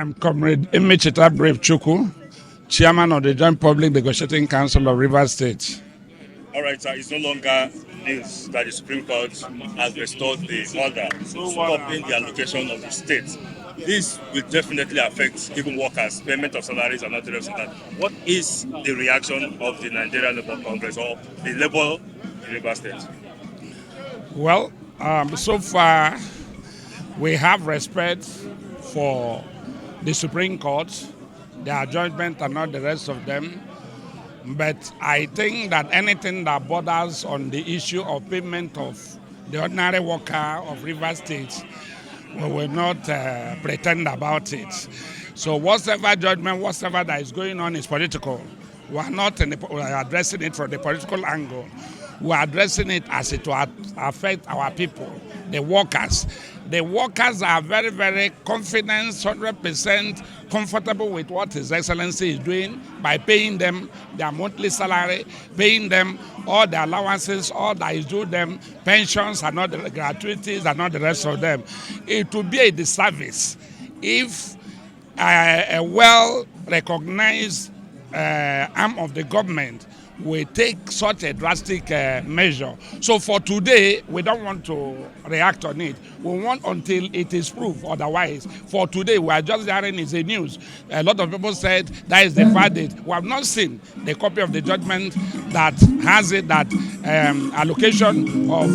I'm Comrade Emecheta Chuku, Chairman of the Joint Public Negotiating Council of Rivers State. All right, sir. It's no longer news that the Supreme Court has restored the order stopping the allocation of the state. This will definitely affect even workers, payment of salaries, and all the rest of that. What is the reaction of the Nigerian Labour Congress or the Labour in Rivers State? Well, so far we have respect for the Supreme Court, their judgment and not the rest of them. But I think that anything that borders on the issue of payment of the ordinary worker of Rivers State, we will not pretend about it. So whatever judgment, whatever that is going on is political. We are not addressing it from the political angle. We are addressing it as it will affect our people, the workers. The workers are very, very confident, 100% comfortable with what His Excellency is doing by paying them their monthly salary, paying them all the allowances, all that is due them, pensions and all the gratuities and all the rest of them. It would be a disservice if a well-recognized arm of the government will take such a drastic measure. So for today, we don't want to react on it. We want until it is proved otherwise. For today, we are just hearing it's a news. A lot of people said that is the verdict. We have not seen the copy of the judgment that has it that allocation of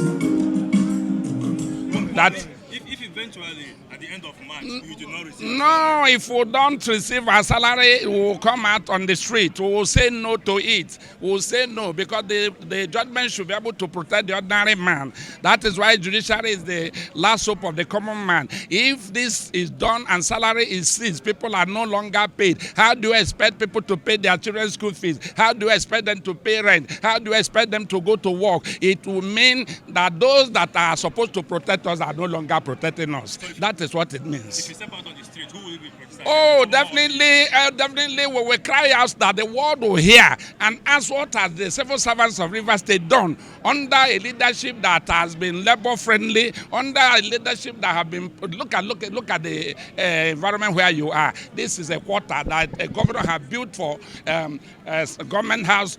that. If eventually at the end of March you do not receive. No, if we don't receive our salary, we will come out on the street. We will say no to it. We will say no because the judgment should be able to protect the ordinary man. That is why judiciary is the last hope of the common man. If this is done and salary is seized, people are no longer paid. How do you expect people to pay their children's school fees? How do you expect them to pay rent? How do you expect them to go to work? It will mean that those that are supposed to protect us are no longer protecting us. That is what it means. If you step out on the street, who will be protected? Oh, definitely we will cry out that the world will hear and ask what has the civil servants of Rivers State done under a leadership that has been labor friendly, under a leadership that have been look at the environment where you are. This is a quarter that a governor has built for government house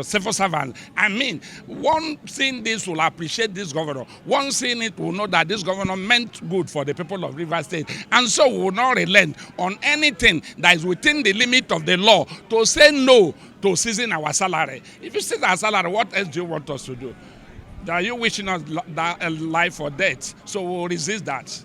civil servants. I mean, one seeing this will appreciate this governor. One seeing it will know that this governor meant good for the people of Rivers State, and so we will not relent on anything that is within the limit of the law to say no to seizing our salary. If you seize our salary, what else do you want us to do? Are you wishing us life or death? So we will resist that.